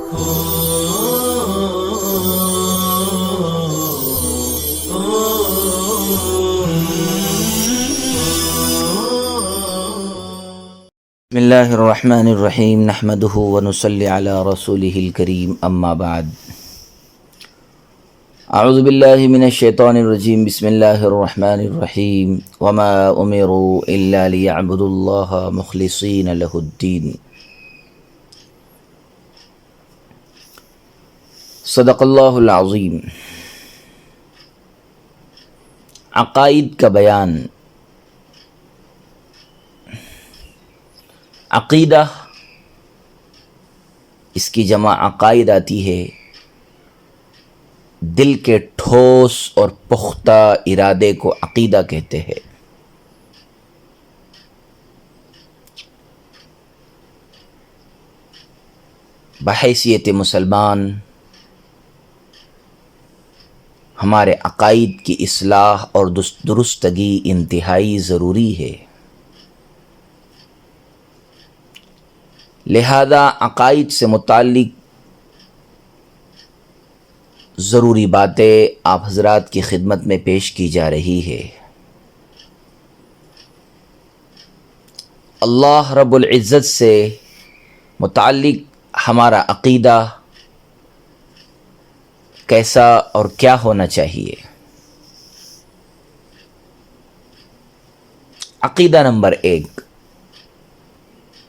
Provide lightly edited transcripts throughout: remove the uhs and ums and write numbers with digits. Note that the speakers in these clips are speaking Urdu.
بسم اللہ الرحمن الرحیم نحمده ونصلی علی رسوله الکریم اما بعد اعوذ باللہ من الشیطان الرجیم بسم اللہ الرحمن الرحیم وما امروا الا لیعبدوا اللہ مخلصین له الدین صدق اللہ العظیم۔ عقائد کا بیان۔ عقیدہ، اس کی جمع عقائد آتی ہے۔ دل کے ٹھوس اور پختہ ارادے کو عقیدہ کہتے ہیں۔ بحیثیت مسلمان ہمارے عقائد کی اصلاح اور درستگی انتہائی ضروری ہے۔ لہذا عقائد سے متعلق ضروری باتیں آپ حضرات کی خدمت میں پیش کی جا رہی ہے۔ اللہ رب العزت سے متعلق ہمارا عقیدہ کیسا اور کیا ہونا چاہیے۔ عقیدہ نمبر 1،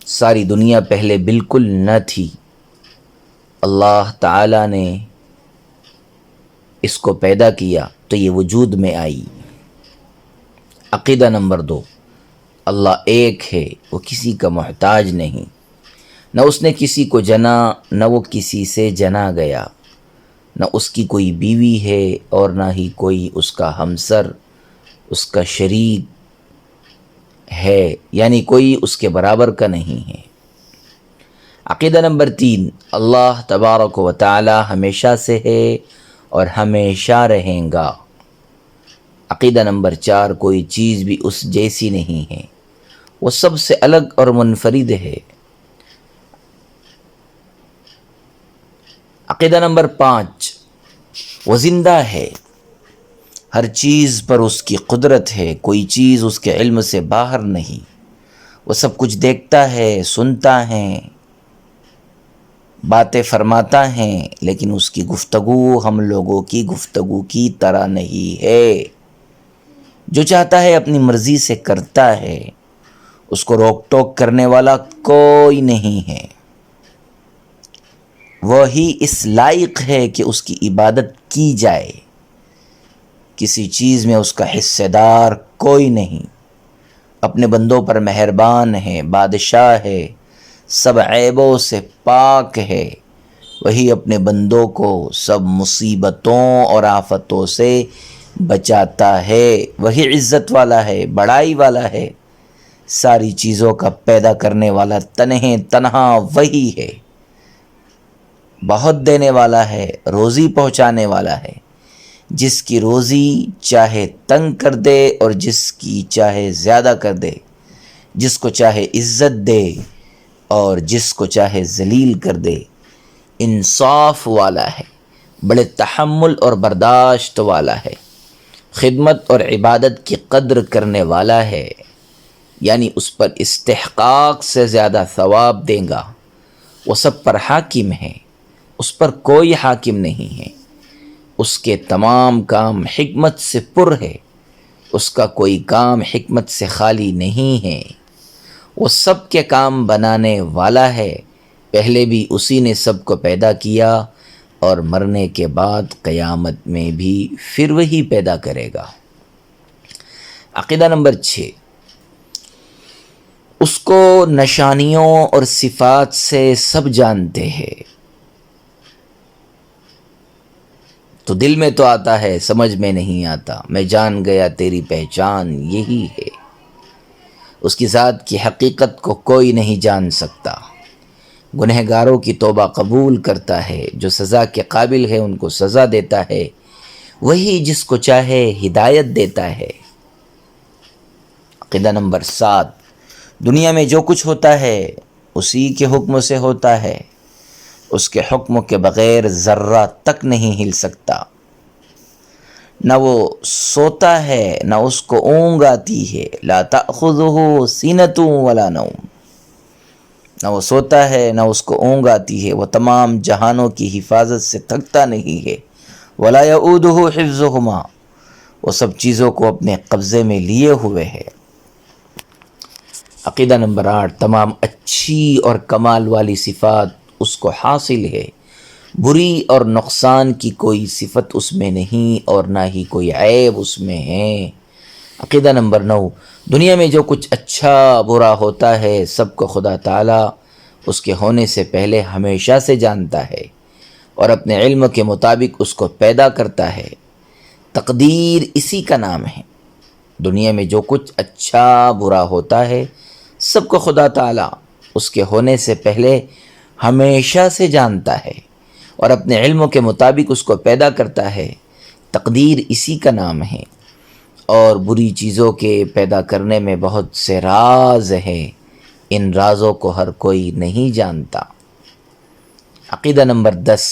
ساری دنیا پہلے بالکل نہ تھی، اللہ تعالیٰ نے اس کو پیدا کیا تو یہ وجود میں آئی۔ عقیدہ نمبر 2، اللہ ایک ہے، وہ کسی کا محتاج نہیں، نہ اس نے کسی کو جنا نہ وہ کسی سے جنا گیا، نہ اس کی کوئی بیوی ہے اور نہ ہی کوئی اس کا ہمسر، اس کا شریک ہے، یعنی کوئی اس کے برابر کا نہیں ہے۔ عقیدہ نمبر 3، اللہ تبارک و تعالی ہمیشہ سے ہے اور ہمیشہ رہیں گا۔ عقیدہ نمبر 4، کوئی چیز بھی اس جیسی نہیں ہے، وہ سب سے الگ اور منفرد ہے۔ عقیدہ نمبر 5، وہ زندہ ہے، ہر چیز پر اس کی قدرت ہے، کوئی چیز اس کے علم سے باہر نہیں، وہ سب کچھ دیکھتا ہے، سنتا ہے، باتیں فرماتا ہے، لیکن اس کی گفتگو ہم لوگوں کی گفتگو کی طرح نہیں ہے۔ جو چاہتا ہے اپنی مرضی سے کرتا ہے، اس کو روک ٹوک کرنے والا کوئی نہیں ہے۔ وہی اس لائق ہے کہ اس کی عبادت کی جائے، کسی چیز میں اس کا حصہ دار کوئی نہیں، اپنے بندوں پر مہربان ہے، بادشاہ ہے، سب عیبوں سے پاک ہے، وہی اپنے بندوں کو سب مصیبتوں اور آفتوں سے بچاتا ہے، وہی عزت والا ہے، بڑائی والا ہے، ساری چیزوں کا پیدا کرنے والا تنہا وہی ہے، بہت دینے والا ہے، روزی پہنچانے والا ہے، جس کی روزی چاہے تنگ کر دے اور جس کی چاہے زیادہ کر دے، جس کو چاہے عزت دے اور جس کو چاہے ذلیل کر دے، انصاف والا ہے، بڑے تحمل اور برداشت والا ہے، خدمت اور عبادت کی قدر کرنے والا ہے، یعنی اس پر استحقاق سے زیادہ ثواب دے گا۔ وہ سب پر حاکم ہے، اس پر کوئی حاکم نہیں ہے، اس کے تمام کام حکمت سے پر ہے، اس کا کوئی کام حکمت سے خالی نہیں ہے، وہ سب کے کام بنانے والا ہے، پہلے بھی اسی نے سب کو پیدا کیا اور مرنے کے بعد قیامت میں بھی پھر وہی پیدا کرے گا۔ عقیدہ نمبر 6، اس کو نشانیوں اور صفات سے سب جانتے ہیں، تو دل میں تو آتا ہے، سمجھ میں نہیں آتا، میں جان گیا تیری پہچان یہی ہے۔ اس کی ذات کی حقیقت کو کوئی نہیں جان سکتا۔ گنہگاروں کی توبہ قبول کرتا ہے، جو سزا کے قابل ہے ان کو سزا دیتا ہے، وہی جس کو چاہے ہدایت دیتا ہے۔ عقیدہ نمبر 7، دنیا میں جو کچھ ہوتا ہے اسی کے حکم سے ہوتا ہے، اس کے حکم کے بغیر ذرہ تک نہیں ہل سکتا، نہ وہ سوتا ہے نہ اس کو اونگ آتی ہے، لا تأخذہ سینۃ ولا نوم، نہ وہ سوتا ہے نہ اس کو اونگ آتی ہے، وہ تمام جہانوں کی حفاظت سے تھکتا نہیں ہے، ولا یؤودہ حفظہما، وہ سب چیزوں کو اپنے قبضے میں لیے ہوئے ہے۔ عقیدہ نمبر 8، تمام اچھی اور کمال والی صفات اس کو حاصل ہے، بری اور نقصان کی کوئی صفت اس میں نہیں اور نہ ہی کوئی عیب اس میں ہے۔ عقیدہ نمبر 9، دنیا میں جو کچھ اچھا برا ہوتا ہے سب کو خدا تعالیٰ اس کے ہونے سے پہلے ہمیشہ سے جانتا ہے اور اپنے علم کے مطابق اس کو پیدا کرتا ہے۔ تقدیر اسی کا نام ہے۔ دنیا میں جو کچھ اچھا برا ہوتا ہے سب کو خدا تعالیٰ اس کے ہونے سے پہلے ہمیشہ سے جانتا ہے اور اپنے علم کے مطابق اس کو پیدا کرتا ہے۔ تقدیر اسی کا نام ہے، اور بری چیزوں کے پیدا کرنے میں بہت سے راز ہیں، ان رازوں کو ہر کوئی نہیں جانتا۔ عقیدہ نمبر 10،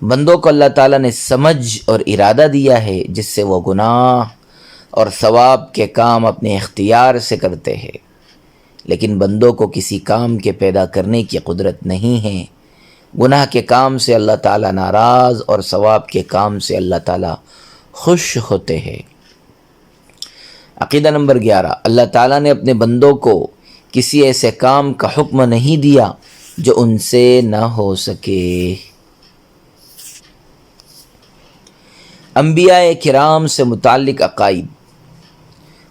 بندوں کو اللہ تعالیٰ نے سمجھ اور ارادہ دیا ہے جس سے وہ گناہ اور ثواب کے کام اپنے اختیار سے کرتے ہیں، لیکن بندوں کو کسی کام کے پیدا کرنے کی قدرت نہیں ہے۔ گناہ کے کام سے اللہ تعالیٰ ناراض اور ثواب کے کام سے اللہ تعالیٰ خوش ہوتے ہیں۔ عقیدہ نمبر 11، اللہ تعالیٰ نے اپنے بندوں کو کسی ایسے کام کا حکم نہیں دیا جو ان سے نہ ہو سکے۔ انبیاء کرام سے متعلق عقائد،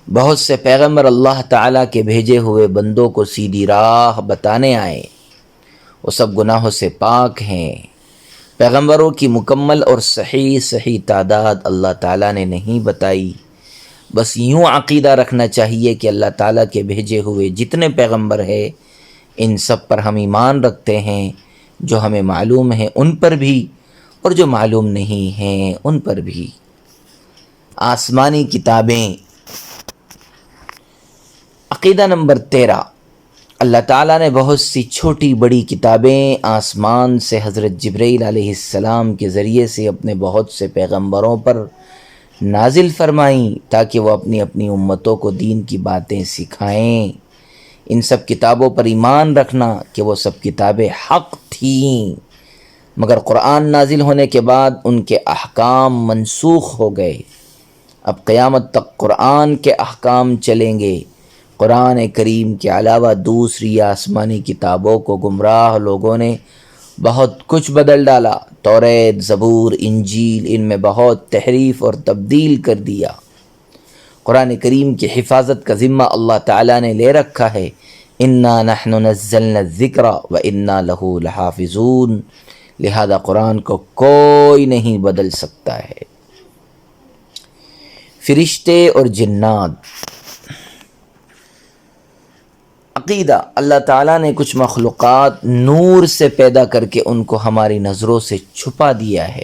بہت سے پیغمبر اللہ تعالیٰ کے بھیجے ہوئے بندوں کو سیدھی راہ بتانے آئے، وہ سب گناہوں سے پاک ہیں۔ پیغمبروں کی مکمل اور صحیح تعداد اللہ تعالیٰ نے نہیں بتائی، بس یوں عقیدہ رکھنا چاہیے کہ اللہ تعالیٰ کے بھیجے ہوئے جتنے پیغمبر ہیں ان سب پر ہم ایمان رکھتے ہیں، جو ہمیں معلوم ہے ان پر بھی اور جو معلوم نہیں ہیں ان پر بھی۔ آسمانی کتابیں، عقیدہ نمبر 13، اللہ تعالیٰ نے بہت سی چھوٹی بڑی کتابیں آسمان سے حضرت جبرائیل علیہ السلام کے ذریعے سے اپنے بہت سے پیغمبروں پر نازل فرمائیں تاکہ وہ اپنی اپنی امتوں کو دین کی باتیں سکھائیں۔ ان سب کتابوں پر ایمان رکھنا کہ وہ سب کتابیں حق تھیں، مگر قرآن نازل ہونے کے بعد ان کے احکام منسوخ ہو گئے۔ اب قیامت تک قرآن کے احکام چلیں گے۔ قرآن کریم کے علاوہ دوسری آسمانی کتابوں کو گمراہ لوگوں نے بہت کچھ بدل ڈالا، توریت، زبور، انجیل، ان میں بہت تحریف اور تبدیل کر دیا۔ قرآن کریم کی حفاظت کا ذمہ اللہ تعالیٰ نے لے رکھا ہے، انا نحن نزلنا الذکر وانا لہ لحافظون، لہذا قرآن کو کوئی نہیں بدل سکتا ہے۔ فرشتے اور جنات، عقیدہ، اللہ تعالیٰ نے کچھ مخلوقات نور سے پیدا کر کے ان کو ہماری نظروں سے چھپا دیا ہے،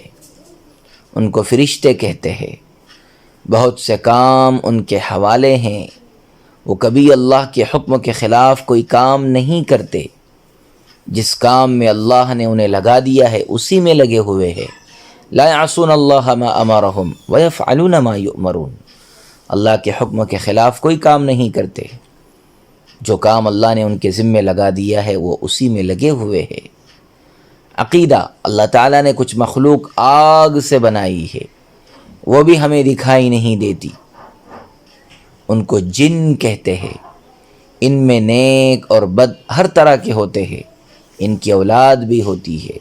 ان کو فرشتے کہتے ہیں۔ بہت سے کام ان کے حوالے ہیں، وہ کبھی اللہ کے حکم کے خلاف کوئی کام نہیں کرتے، جس کام میں اللہ نے انہیں لگا دیا ہے اسی میں لگے ہوئے ہیں۔ لا یعصون اللہ ما امرہم ویفعلون ما یؤمرون، اللہ کے حکم کے خلاف کوئی کام نہیں کرتے، جو کام اللہ نے ان کے ذمے لگا دیا ہے وہ اسی میں لگے ہوئے ہیں۔ عقیدہ، اللہ تعالیٰ نے کچھ مخلوق آگ سے بنائی ہے، وہ بھی ہمیں دکھائی نہیں دیتی، ان کو جن کہتے ہیں۔ ان میں نیک اور بد ہر طرح کے ہوتے ہیں، ان کی اولاد بھی ہوتی ہے۔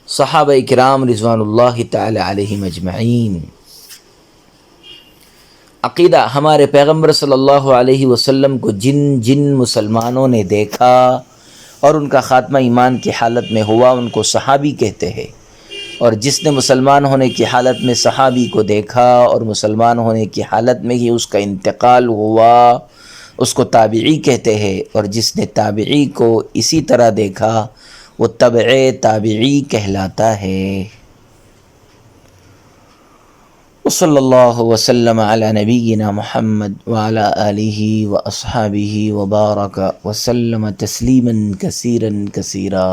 صحابہ کرام رضوان اللہ تعالی علیہم اجمعین۔ عقیدہ، ہمارے پیغمبر صلی اللہ علیہ وسلم کو جن مسلمانوں نے دیکھا اور ان کا خاتمہ ایمان کی حالت میں ہوا ان کو صحابی کہتے ہیں، اور جس نے مسلمان ہونے کی حالت میں صحابی کو دیکھا اور مسلمان ہونے کی حالت میں ہی اس کا انتقال ہوا اس کو تابعی کہتے ہیں، اور جس نے تابعی کو اسی طرح دیکھا وہ تبع تابعی کہلاتا ہے۔ وصلی اللہ وسلم علی نبینا محمد وعلی آلہ واصحابہ وبارک وسلم تسلیما کثیرا کثیرا۔